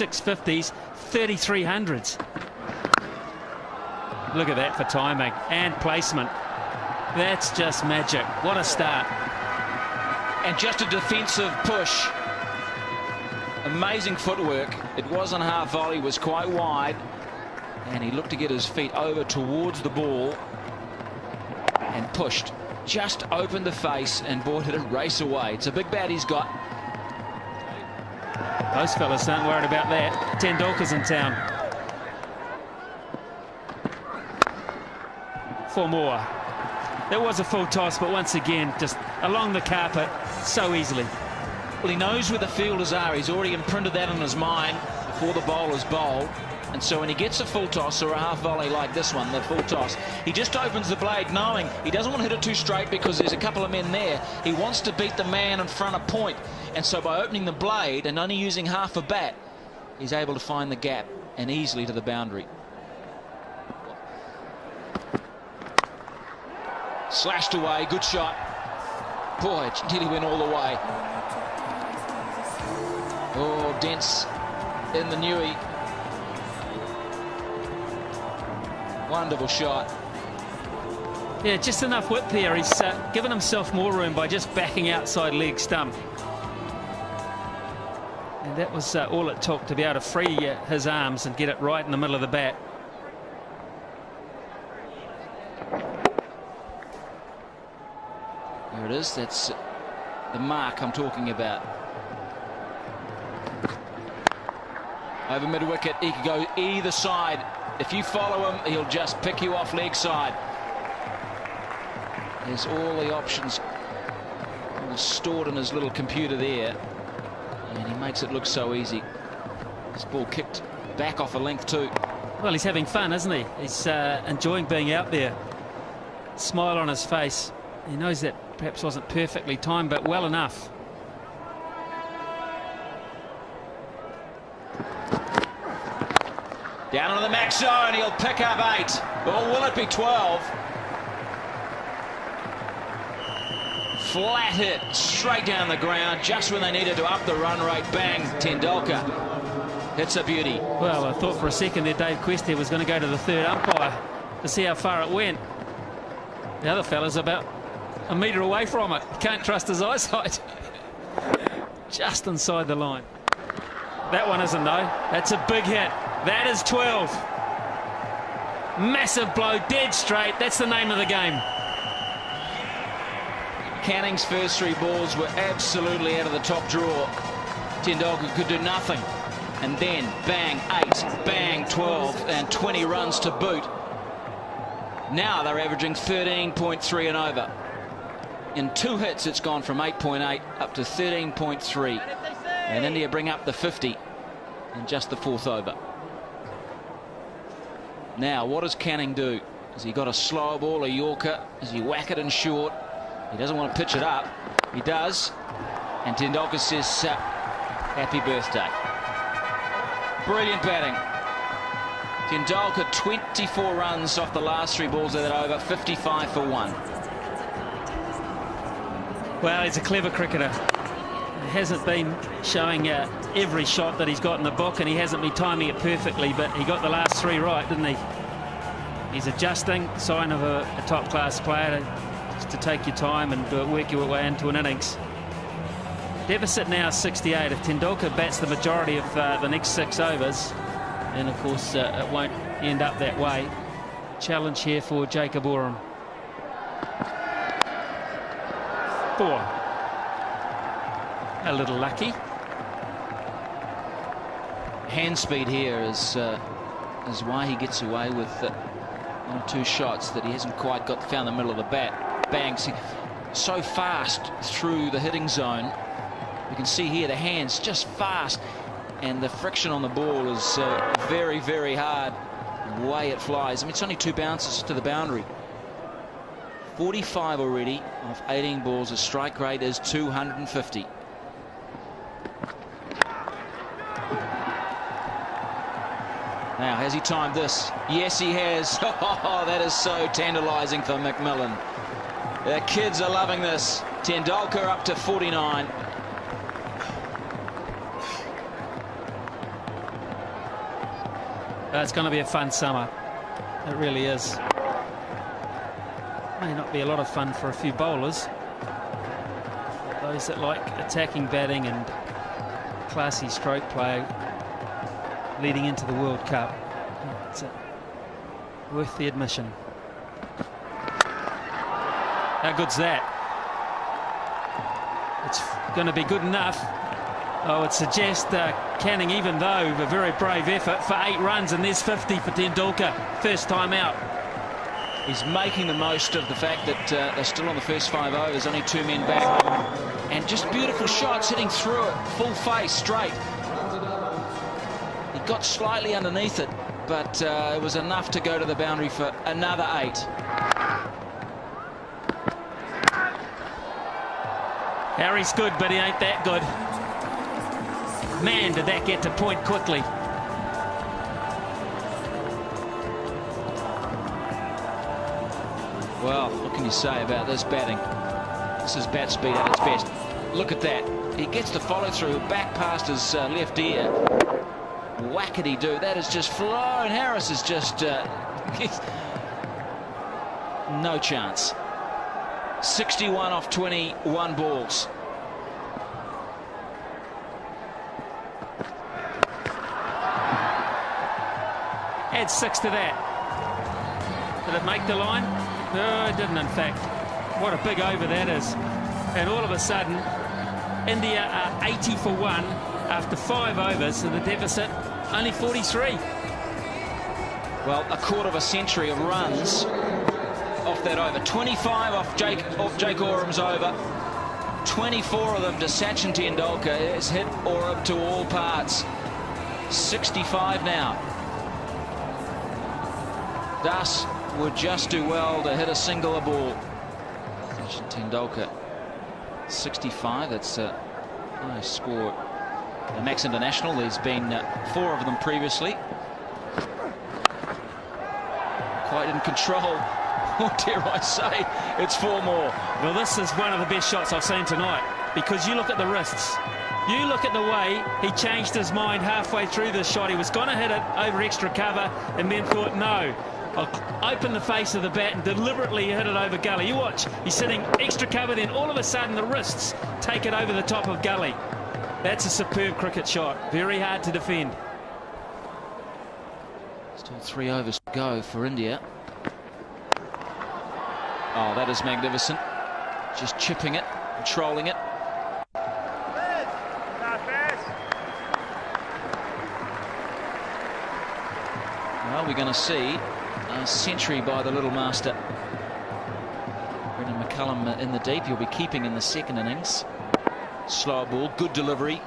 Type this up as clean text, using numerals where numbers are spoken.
650s, 3300s. Look at that for timing and placement. That's just magic. What a start. And just a defensive push. Amazing footwork. It wasn't half volley, was quite wide. And he looked to get his feet over towards the ball and pushed. Just opened the face, and boy, did it race away. It's a big bat he's got. Those fellas aren't worried about that. Tendulkar's in town. 4 more. That was a full toss, but once again, just along the carpet so easily. Well, he knows where the fielders are. He's already imprinted that on his mind before the bowler's bowled. And so when he gets a full toss or a half volley like this one, the full toss, he just opens the blade knowing he doesn't want to hit it too straight because there's a couple of men there. He wants to beat the man in front of point. And so by opening the blade and only using half a bat, he's able to find the gap and easily to the boundary. Slashed away, good shot. Boy, it nearly went all the way. Oh, Dents in the Newey. Wonderful shot. Yeah, just enough width there. He's given himself more room by just backing outside leg stump. And that was all it took to be able to free his arms and get it right in the middle of the bat. There it is. That's the mark I'm talking about. Over mid-wicket, he could go either side. If you follow him, he'll just pick you off leg side. There's all the options all stored in his little computer there. And he makes it look so easy. This ball kicked back off a length too. Well, he's having fun, isn't he? He's enjoying being out there. Smile on his face. He knows that perhaps wasn't perfectly timed, but well enough. Down on the max zone, he'll pick up 8. Or will it be 12? Flat hit, straight down the ground, just when they needed to up the run rate. Bang, Tendulkar. It's a beauty. Well, I thought for a second there Dave Questy was going to go to the third umpire to see how far it went. The other fella's about a metre away from it. Can't trust his eyesight. Just inside the line. That one isn't, though. That's a big hit. That is 12. Massive blow, dead straight. That's the name of the game. Canning's first 3 balls were absolutely out of the top drawer. Tendulkar could do nothing. And then, bang, 8, bang, 12, and 20 runs to boot. Now they're averaging 13.3 and over. In 2 hits, it's gone from 8.8 up to 13.3. And India bring up the 50 in just the 4th over. Now, what does Canning do? Has he got a slow ball, a Yorker? Does he whack it in short? He doesn't want to pitch it up. He does. And Tendulkar says, happy birthday. Brilliant batting. Tendulkar 24 runs off the last 3 balls of that over, 55 for 1. Well, he's a clever cricketer. He hasn't been showing every shot that he's got in the book, and he hasn't been timing it perfectly, but he got the last 3 right, didn't he? He's adjusting, sign of a top-class player, just to take your time and work your way into an innings. Deficit now 68. If Tendulkar bats the majority of the next 6 overs, then of course it won't end up that way. Challenge here for Jacob Oram. 4. A little lucky. Hand speed here is why he gets away with 1 or 2 shots that he hasn't quite found the middle of the bat. Bang, so fast through the hitting zone. You can see here the hands just fast, and the friction on the ball is very, very hard. The way it flies. I mean, it's only 2 bounces to the boundary. 45 already off 18 balls. The strike rate is 250. Now, has he timed this? Yes, he has. Oh, that is so tantalizing for McMillan. The kids are loving this. Tendulkar up to 49. It's going to be a fun summer. It really is. May not be a lot of fun for a few bowlers. Those that like attacking batting and classy stroke play leading into the World Cup. It's worth the admission. How good's that? It's going to be good enough. I would suggest Canning, even though a very brave effort, for 8 runs, and there's 50 for Tendulkar, first time out. He's making the most of the fact that they're still on the first 5 overs, only 2 men back. And just beautiful shots, hitting through it, full face, straight. He got slightly underneath it, but it was enough to go to the boundary for another 8. Harry's good, but he ain't that good. Man, did that get to point quickly. Well, what can you say about this batting? This is bat speed at its best. Look at that. He gets the follow-through back past his left ear. Whackety-do. That is just flown. Harris is just... no chance. 61 off 21 balls. Add 6 to that. Did it make the line? No, it didn't, in fact. What a big over that is. And all of a sudden, India are 80 for 1 after 5 overs, and the deficit only 43. Well, a quarter of a century of runs off that over. 25 off Jake Oram's over. 24 of them to Sachin Tendulkar. Has hit Oram to all parts. 65 now. Das would just do well to hit a singular ball. Sachin Tendulkar, 65. That's a nice score. The Max International, there's been 4 of them previously. Quite in control. What dare I say? It's 4 more. Well, this is one of the best shots I've seen tonight, because you look at the wrists. You look at the way he changed his mind halfway through this shot. He was going to hit it over extra cover and then thought, no, I'll open the face of the bat and deliberately hit it over gully. You watch, he's sitting extra cover, then all of a sudden the wrists take it over the top of gully. That's a superb cricket shot. Very hard to defend. Still 3 overs to go for India. Oh, that is magnificent. Just chipping it, controlling it. Well, we're going to see a century by the little master. Brendan McCullum in the deep. He'll be keeping in the second innings. Slow ball, good delivery.